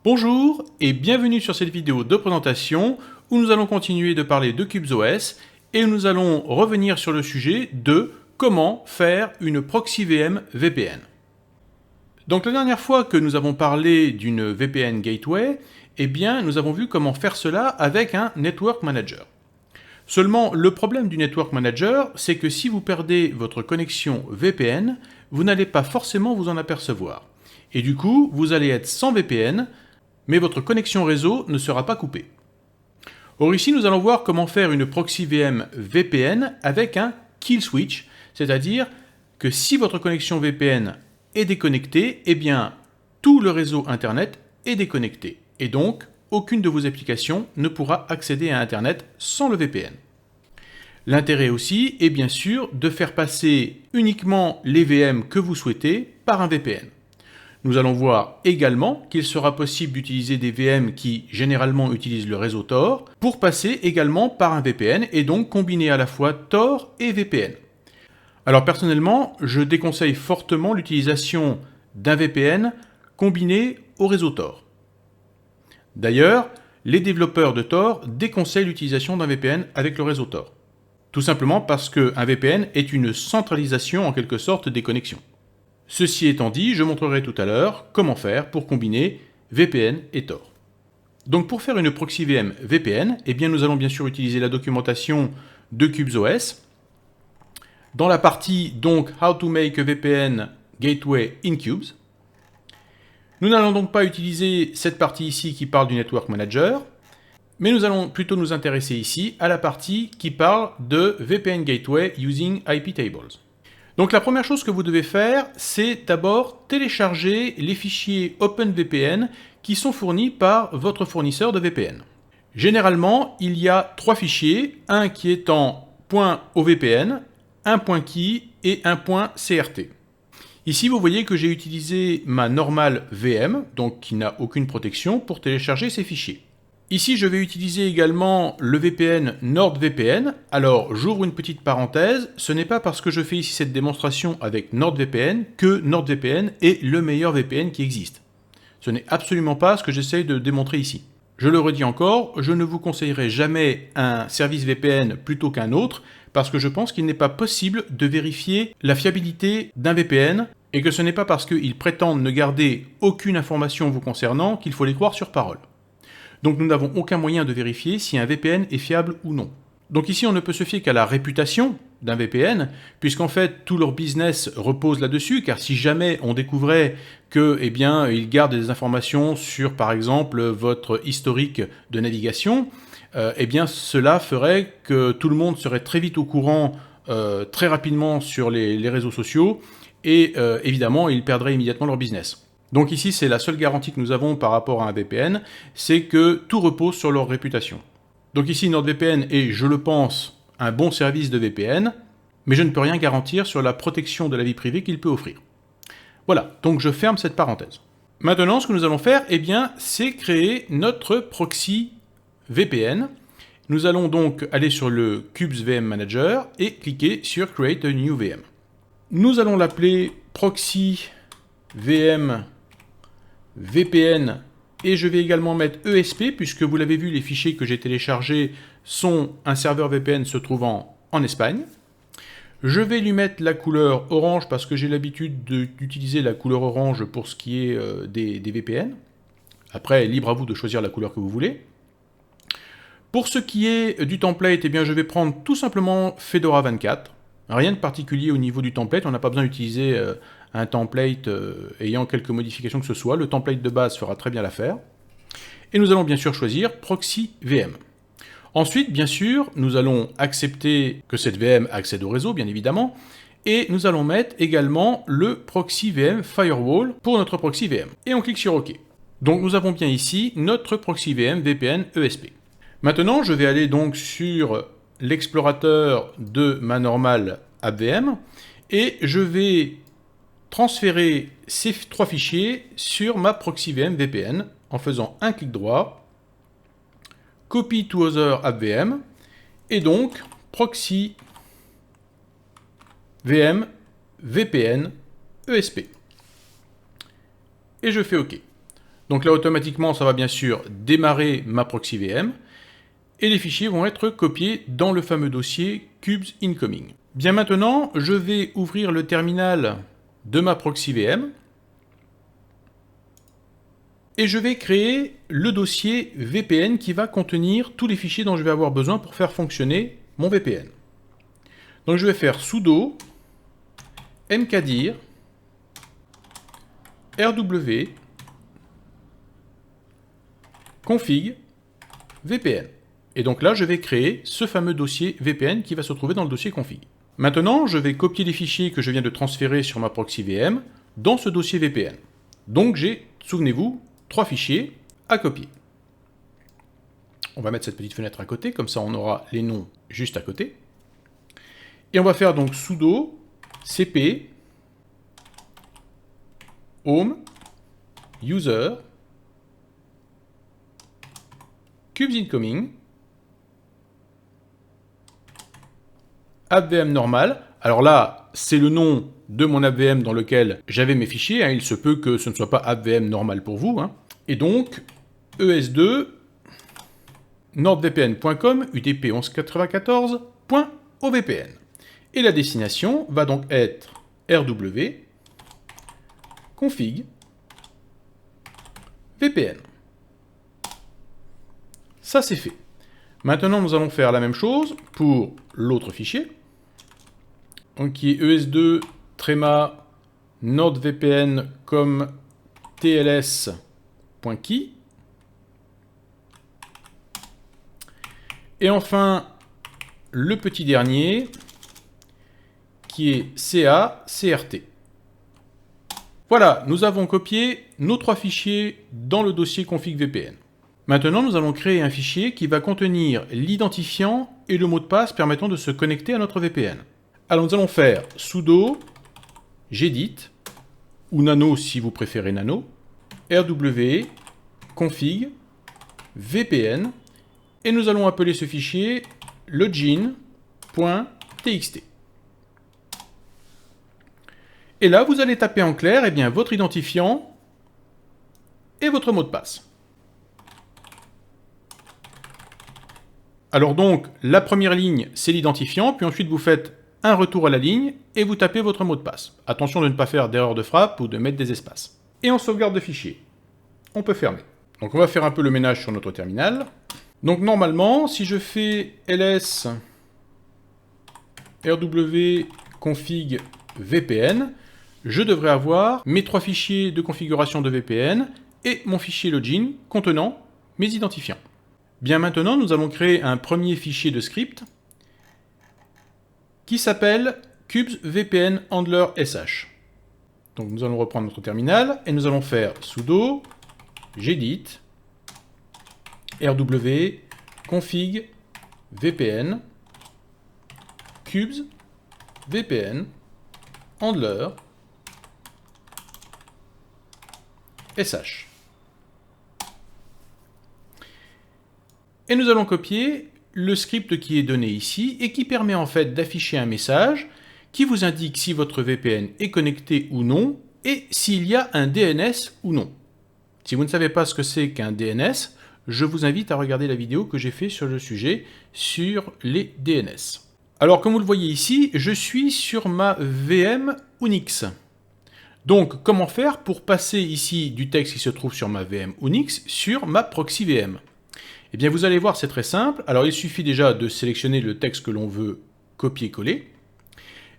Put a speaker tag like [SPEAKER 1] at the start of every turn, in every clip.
[SPEAKER 1] Bonjour et bienvenue sur cette vidéo de présentation où nous allons continuer de parler de CubesOS et nous allons revenir sur le sujet de comment faire une proxy VM VPN. Donc la dernière fois que nous avons parlé d'une VPN Gateway, eh bien nous avons vu comment faire cela avec un Network Manager. Seulement, le problème du Network Manager, c'est que si vous perdez votre connexion VPN, vous n'allez pas forcément vous en apercevoir. Et du coup, vous allez être sans VPN, mais votre connexion réseau ne sera pas coupée. Or ici, nous allons voir comment faire une proxy VM VPN avec un kill switch, c'est-à-dire que si votre connexion VPN est déconnectée, eh bien tout le réseau Internet est déconnecté. Et donc, aucune de vos applications ne pourra accéder à Internet sans le VPN. L'intérêt aussi est bien sûr de faire passer uniquement les VM que vous souhaitez par un VPN. Nous allons voir également qu'il sera possible d'utiliser des VM qui généralement utilisent le réseau Tor pour passer également par un VPN et donc combiner à la fois Tor et VPN. Alors personnellement, je déconseille fortement l'utilisation d'un VPN combiné au réseau Tor. D'ailleurs, les développeurs de Tor déconseillent l'utilisation d'un VPN avec le réseau Tor. Tout simplement parce qu'un VPN est une centralisation en quelque sorte des connexions. Ceci étant dit, je montrerai tout à l'heure comment faire pour combiner VPN et Tor. Donc pour faire une proxy VM VPN, eh bien nous allons bien sûr utiliser la documentation de CubesOS. Dans la partie donc How to make a VPN Gateway in Cubes. Nous n'allons donc pas utiliser cette partie ici qui parle du Network Manager, mais nous allons plutôt nous intéresser ici à la partie qui parle de VPN Gateway using IP tables. Donc la première chose que vous devez faire, c'est d'abord télécharger les fichiers OpenVPN qui sont fournis par votre fournisseur de VPN. Généralement, il y a trois fichiers, un qui est en .ovpn, un .key et un .crt. Ici, vous voyez que j'ai utilisé ma normale VM, donc qui n'a aucune protection, pour télécharger ces fichiers. Ici, je vais utiliser également le VPN NordVPN. Alors, j'ouvre une petite parenthèse. Ce n'est pas parce que je fais ici cette démonstration avec NordVPN que NordVPN est le meilleur VPN qui existe. Ce n'est absolument pas ce que j'essaye de démontrer ici. Je le redis encore, je ne vous conseillerais jamais un service VPN plutôt qu'un autre, parce que je pense qu'il n'est pas possible de vérifier la fiabilité d'un VPN, et que ce n'est pas parce qu'ils prétendent ne garder aucune information vous concernant qu'il faut les croire sur parole. Donc nous n'avons aucun moyen de vérifier si un VPN est fiable ou non. Donc ici on ne peut se fier qu'à la réputation d'un VPN, puisqu'en fait tout leur business repose là-dessus, car si jamais on découvrait que, eh bien, ils gardent des informations sur, par exemple, votre historique de navigation, eh bien cela ferait que tout le monde serait très vite au courant, très rapidement sur les réseaux sociaux, et évidemment ils perdraient immédiatement leur business. Donc ici, c'est la seule garantie que nous avons par rapport à un VPN, c'est que tout repose sur leur réputation. Donc ici, NordVPN est, je le pense, un bon service de VPN, mais je ne peux rien garantir sur la protection de la vie privée qu'il peut offrir. Voilà, donc je ferme cette parenthèse. Maintenant, ce que nous allons faire, eh bien, c'est créer notre proxy VPN. Nous allons donc aller sur le CubesVM Manager et cliquer sur Create a New VM. Nous allons l'appeler proxy VM VPN, et je vais également mettre ESP, puisque vous l'avez vu, les fichiers que j'ai téléchargés sont un serveur VPN se trouvant en Espagne. Je vais lui mettre la couleur orange, parce que j'ai l'habitude d'utiliser la couleur orange pour ce qui est des VPN. Après, libre à vous de choisir la couleur que vous voulez. Pour ce qui est du template, eh bien, je vais prendre tout simplement Fedora 24. Rien de particulier au niveau du template, on n'a pas besoin d'utiliser un template ayant quelques modifications que ce soit. Le template de base fera très bien l'affaire. Et nous allons bien sûr choisir Proxy VM. Ensuite, bien sûr, nous allons accepter que cette VM accède au réseau, bien évidemment, et nous allons mettre également le Proxy VM Firewall pour notre Proxy VM. Et on clique sur OK. Donc nous avons bien ici notre Proxy VM VPN ESP. Maintenant, je vais aller donc sur l'explorateur de ma normale AppVM et je vais transférer ces trois fichiers sur ma proxy VM VPN en faisant un clic droit, copy to other AppVM et donc proxy VM VPN ESP. Et je fais OK. Donc là, automatiquement, ça va bien sûr démarrer ma proxy VM. Et les fichiers vont être copiés dans le fameux dossier cubes incoming. Bien maintenant, je vais ouvrir le terminal de ma proxy VM. Et je vais créer le dossier VPN qui va contenir tous les fichiers dont je vais avoir besoin pour faire fonctionner mon VPN. Donc je vais faire sudo mkdir rw config VPN. Et donc là, je vais créer ce fameux dossier VPN qui va se trouver dans le dossier config. Maintenant, je vais copier les fichiers que je viens de transférer sur ma proxy VM dans ce dossier VPN. Donc j'ai, souvenez-vous, 3 fichiers à copier. On va mettre cette petite fenêtre à côté, comme ça on aura les noms juste à côté. Et on va faire donc sudo cp home user cubes incoming appvm normal. Alors là, c'est le nom de mon appvm dans lequel j'avais mes fichiers. Il se peut que ce ne soit pas appvm normal pour vous. Et donc, es2 nordvpn.com udp 1194.ovpn. Et la destination va donc être rw config VPN. Ça, c'est fait. Maintenant, nous allons faire la même chose pour l'autre fichier, donc qui est es2 trema nordvpn comme tls.key. Et enfin, le petit dernier, qui est CA-CRT. Voilà, nous avons copié nos 3 fichiers dans le dossier config VPN. Maintenant, nous allons créer un fichier qui va contenir l'identifiant et le mot de passe permettant de se connecter à notre VPN. Alors, nous allons faire sudo gedit, ou nano si vous préférez nano, rw config VPN, et nous allons appeler ce fichier login.txt. Et là, vous allez taper en clair votre identifiant et votre mot de passe. Alors donc, la première ligne, c'est l'identifiant, puis ensuite vous faites un retour à la ligne et vous tapez votre mot de passe. Attention de ne pas faire d'erreur de frappe ou de mettre des espaces. Et on sauvegarde le fichier. On peut fermer. Donc on va faire un peu le ménage sur notre terminal. Donc normalement, si je fais ls rw config VPN, je devrais avoir mes 3 fichiers de configuration de VPN et mon fichier login contenant mes identifiants. Bien maintenant, nous allons créer un premier fichier de script qui s'appelle cubesvpnhandler.sh. Donc nous allons reprendre notre terminal et nous allons faire sudo gedit rw config vpn cubes vpn handler sh. Et nous allons copier le script qui est donné ici et qui permet en fait d'afficher un message qui vous indique si votre VPN est connecté ou non et s'il y a un DNS ou non. Si vous ne savez pas ce que c'est qu'un DNS, je vous invite à regarder la vidéo que j'ai faite sur le sujet sur les DNS. Alors comme vous le voyez ici, je suis sur ma VM Unix. Donc comment faire pour passer ici du texte qui se trouve sur ma VM Unix sur ma proxy VM? Eh bien vous allez voir, c'est très simple. Alors il suffit déjà de sélectionner le texte que l'on veut copier-coller.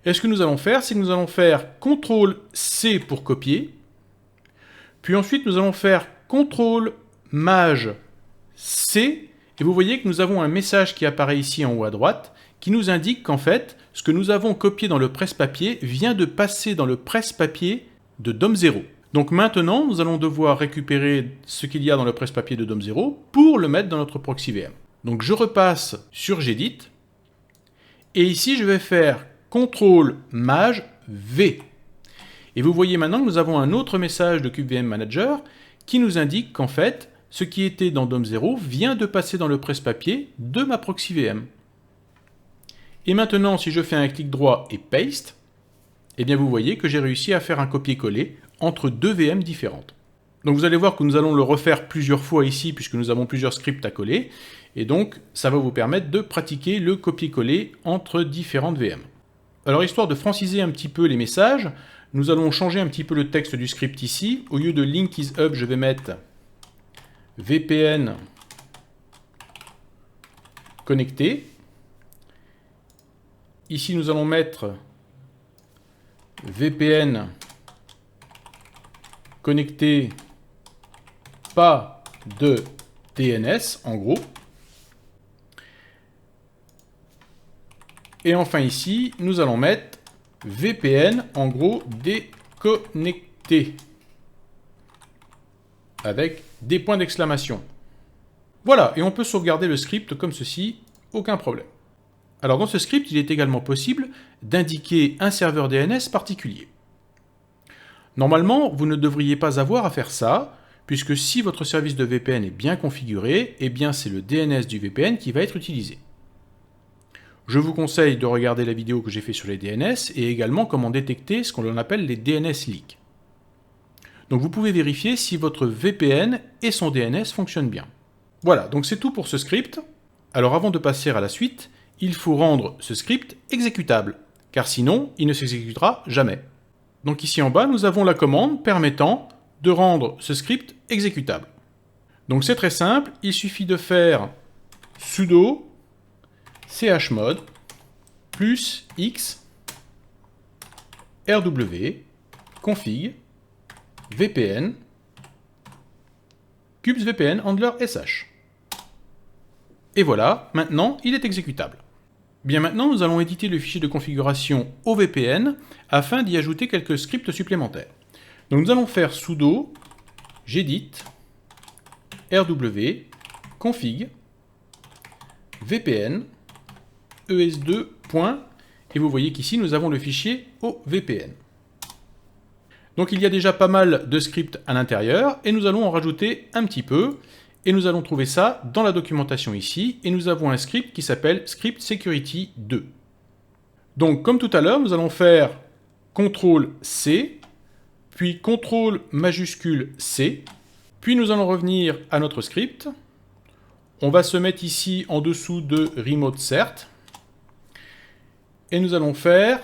[SPEAKER 1] Et ce que nous allons faire, c'est que nous allons faire CTRL-C pour copier. Puis ensuite, nous allons faire CTRL-MAJ-C. Et vous voyez que nous avons un message qui apparaît ici en haut à droite, qui nous indique qu'en fait, ce que nous avons copié dans le presse-papier vient de passer dans le presse-papier de DOM0. Donc maintenant, nous allons devoir récupérer ce qu'il y a dans le presse-papier de DOM0 pour le mettre dans notre proxy VM. Donc je repasse sur Gedit. Et ici, je vais faire CTRL-MAJ-V. Et vous voyez maintenant que nous avons un autre message de CubeVM Manager qui nous indique qu'en fait, ce qui était dans DOM0 vient de passer dans le presse-papier de ma proxy VM. Et maintenant, si je fais un clic droit et Paste, eh bien vous voyez que j'ai réussi à faire un copier-coller entre 2 VM différentes. Donc vous allez voir que nous allons le refaire plusieurs fois ici, puisque nous avons plusieurs scripts à coller, et donc ça va vous permettre de pratiquer le copier-coller entre différentes VM. Alors histoire de franciser un petit peu les messages, nous allons changer un petit peu le texte du script ici. Au lieu de link is up, je vais mettre VPN connecté. Ici, nous allons mettre VPN connecté, pas de DNS, en gros. Et enfin ici, nous allons mettre VPN, en gros, déconnecté, avec des points d'exclamation. Voilà, et on peut sauvegarder le script comme ceci, aucun problème. Alors dans ce script, il est également possible d'indiquer un serveur DNS particulier. Normalement, vous ne devriez pas avoir à faire ça, puisque si votre service de VPN est bien configuré, eh bien c'est le DNS du VPN qui va être utilisé. Je vous conseille de regarder la vidéo que j'ai fait sur les DNS et également comment détecter ce qu'on appelle les DNS leaks. Donc vous pouvez vérifier si votre VPN et son DNS fonctionnent bien. Voilà, donc c'est tout pour ce script. Alors avant de passer à la suite, il faut rendre ce script exécutable, car sinon il ne s'exécutera jamais. Donc ici en bas, nous avons la commande permettant de rendre ce script exécutable. Donc c'est très simple, il suffit de faire sudo chmod plus x rw config vpn kubectl handler sh. Et voilà, maintenant il est exécutable. Bien maintenant, nous allons éditer le fichier de configuration au VPN afin d'y ajouter quelques scripts supplémentaires. Donc nous allons faire sudo gedit rw config vpn es2. Et vous voyez qu'ici nous avons le fichier au VPN. Donc il y a déjà pas mal de scripts à l'intérieur et nous allons en rajouter un petit peu. Et nous allons trouver ça dans la documentation ici, et nous avons un script qui s'appelle script security 2. Donc comme tout à l'heure, nous allons faire CTRL-C, puis CTRL majuscule C, puis nous allons revenir à notre script. On va se mettre ici en dessous de remote cert, et nous allons faire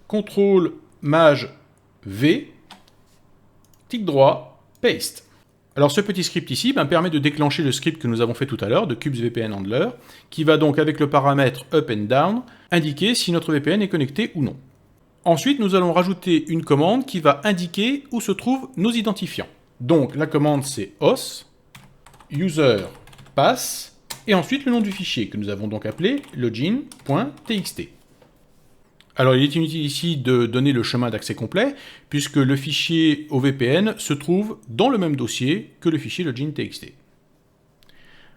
[SPEAKER 1] CTRL maj V, clic droit, paste. Alors ce petit script ici permet de déclencher le script que nous avons fait tout à l'heure de kubectl handler, qui va donc avec le paramètre up and down indiquer si notre VPN est connecté ou non. Ensuite, nous allons rajouter une commande qui va indiquer où se trouvent nos identifiants. Donc la commande c'est os user pass et ensuite le nom du fichier que nous avons donc appelé login.txt. Alors il est inutile ici de donner le chemin d'accès complet, puisque le fichier au VPN se trouve dans le même dossier que le fichier login.txt.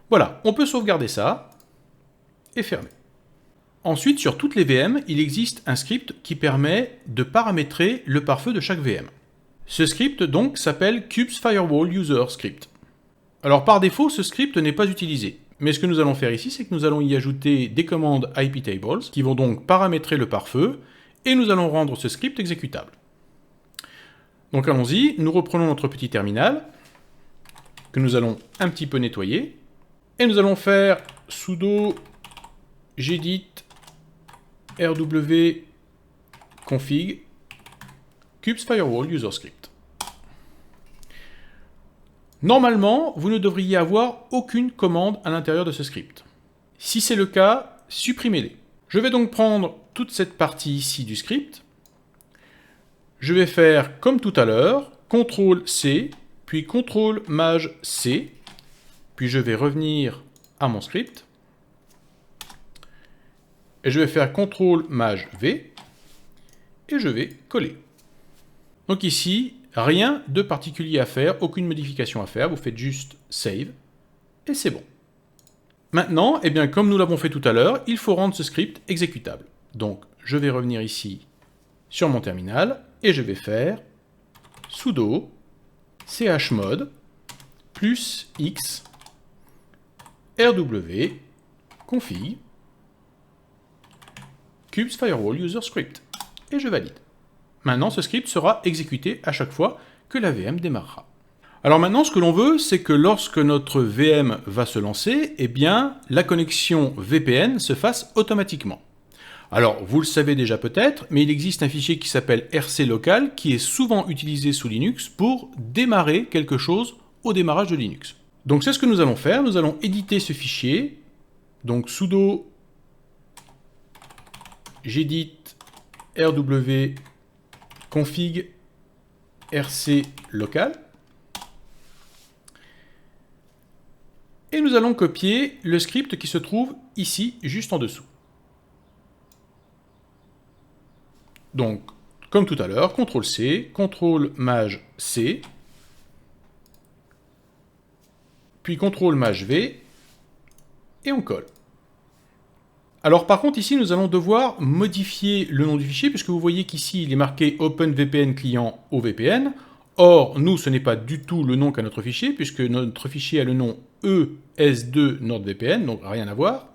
[SPEAKER 1] Voilà, on peut sauvegarder ça et fermer. Ensuite, sur toutes les VM, il existe un script qui permet de paramétrer le pare-feu de chaque VM. Ce script donc s'appelle kubectl user script. Alors par défaut, ce script n'est pas utilisé. Mais ce que nous allons faire ici, c'est que nous allons y ajouter des commandes iptables qui vont donc paramétrer le pare-feu et nous allons rendre ce script exécutable. Donc allons-y, nous reprenons notre petit terminal que nous allons un petit peu nettoyer et nous allons faire sudo gedit rw config kubectl user script. Normalement, vous ne devriez avoir aucune commande à l'intérieur de ce script. Si c'est le cas, supprimez-les. Je vais donc prendre toute cette partie ici du script. Je vais faire comme tout à l'heure, CTRL-C, puis CTRL-MAJ-C, puis je vais revenir à mon script. Et je vais faire CTRL-MAJ-V, et je vais coller. Donc ici, rien de particulier à faire, aucune modification à faire, vous faites juste save, et c'est bon. Maintenant, eh bien, comme nous l'avons fait tout à l'heure, il faut rendre ce script exécutable. Donc, je vais revenir ici sur mon terminal, et je vais faire sudo chmod plus x rw config kubectl user script, et je valide. Maintenant, ce script sera exécuté à chaque fois que la VM démarrera. Alors maintenant, ce que l'on veut, c'est que lorsque notre VM va se lancer, eh bien, la connexion VPN se fasse automatiquement. Alors, vous le savez déjà peut-être, mais il existe un fichier qui s'appelle rclocal qui est souvent utilisé sous Linux pour démarrer quelque chose au démarrage de Linux. Donc c'est ce que nous allons faire, nous allons éditer ce fichier. Donc sudo gedit rw config rclocal. Et nous allons copier le script qui se trouve ici, juste en dessous. Donc, comme tout à l'heure, CTRL-C, CTRL-MAJ-C, puis CTRL-MAJ-V, et on colle. Alors par contre, ici, nous allons devoir modifier le nom du fichier, puisque vous voyez qu'ici, il est marqué OpenVPN client OVPN. Or, nous, ce n'est pas du tout le nom qu'a notre fichier, puisque notre fichier a le nom ES2 NordVPN, donc rien à voir.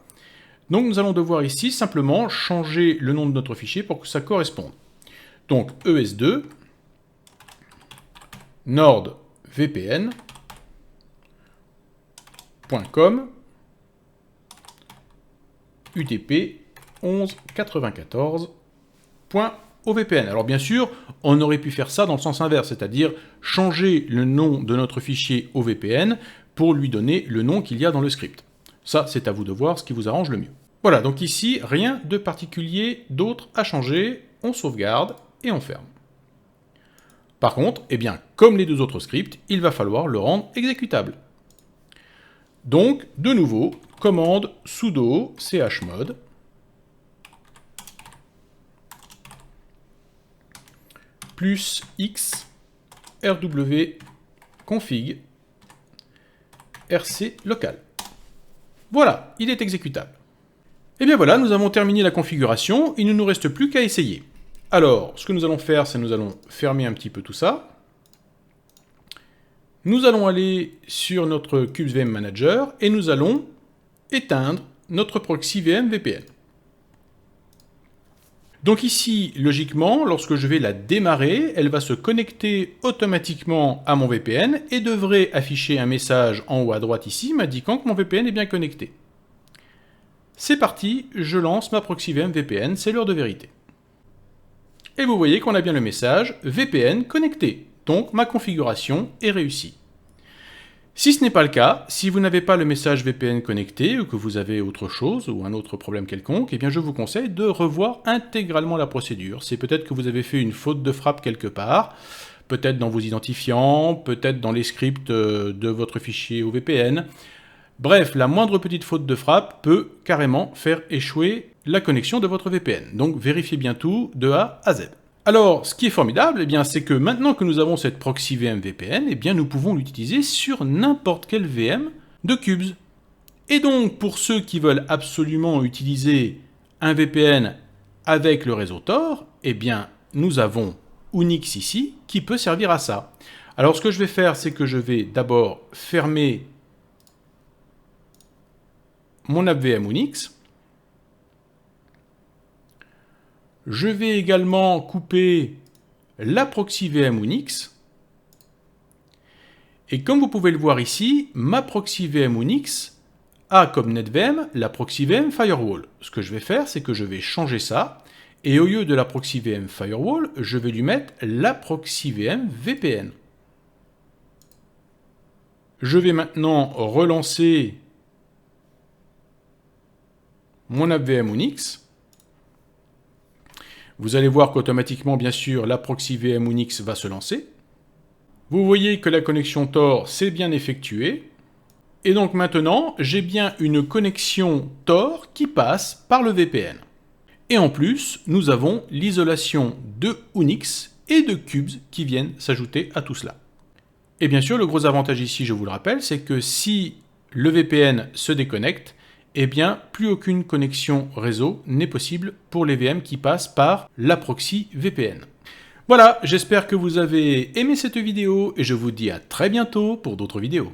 [SPEAKER 1] Donc nous allons devoir ici simplement changer le nom de notre fichier pour que ça corresponde. Donc ES2 nordvpn.com UTP 1194.ovpn. Alors bien sûr, on aurait pu faire ça dans le sens inverse, c'est-à-dire changer le nom de notre fichier OVPN pour lui donner le nom qu'il y a dans le script. Ça, c'est à vous de voir ce qui vous arrange le mieux. Voilà, donc ici, rien de particulier d'autre à changer. On sauvegarde et on ferme. Par contre, eh bien, comme les deux autres scripts, il va falloir le rendre exécutable. Donc, de nouveau, commande sudo chmod plus x rw config rclocal. Voilà, il est exécutable. Et bien voilà, nous avons terminé la configuration, il ne nous reste plus qu'à essayer. Alors, ce que nous allons faire, c'est nous allons fermer un petit peu tout ça. Nous allons aller sur notre KubeVM Manager et nous allons éteindre notre proxy VM VPN. Donc ici, logiquement, lorsque je vais la démarrer, elle va se connecter automatiquement à mon VPN et devrait afficher un message en haut à droite ici m'indiquant que mon VPN est bien connecté. C'est parti, je lance ma proxy VM VPN, c'est l'heure de vérité. Et vous voyez qu'on a bien le message VPN connecté, donc ma configuration est réussie. Si ce n'est pas le cas, si vous n'avez pas le message VPN connecté ou que vous avez autre chose ou un autre problème quelconque, eh bien je vous conseille de revoir intégralement la procédure. C'est peut-être que vous avez fait une faute de frappe quelque part, peut-être dans vos identifiants, peut-être dans les scripts de votre fichier au VPN. Bref, la moindre petite faute de frappe peut carrément faire échouer la connexion de votre VPN. Donc vérifiez bien tout de A à Z. Alors, ce qui est formidable, eh bien, c'est que maintenant que nous avons cette proxy VM VPN, eh bien, nous pouvons l'utiliser sur n'importe quelle VM de Qubes. Et donc, pour ceux qui veulent absolument utiliser un VPN avec le réseau Tor, eh bien, nous avons Unix ici qui peut servir à ça. Alors, ce que je vais faire, c'est que je vais d'abord fermer mon app VM Unix. Je vais également couper la proxy VM Unix. Et comme vous pouvez le voir ici, ma proxy VM Unix a comme NetVM la proxy VM Firewall. Ce que je vais faire, c'est que je vais changer ça. Et au lieu de la proxy VM Firewall, je vais lui mettre la proxy VM VPN. Je vais maintenant relancer mon app VM Unix. Vous allez voir qu'automatiquement, bien sûr, la proxy VM Unix va se lancer. Vous voyez que la connexion Tor s'est bien effectuée. Et donc maintenant, j'ai bien une connexion Tor qui passe par le VPN. Et en plus, nous avons l'isolation de Unix et de Qubes qui viennent s'ajouter à tout cela. Et bien sûr, le gros avantage ici, je vous le rappelle, c'est que si le VPN se déconnecte, eh bien, plus aucune connexion réseau n'est possible pour les VM qui passent par la proxy VPN. Voilà, j'espère que vous avez aimé cette vidéo et je vous dis à très bientôt pour d'autres vidéos.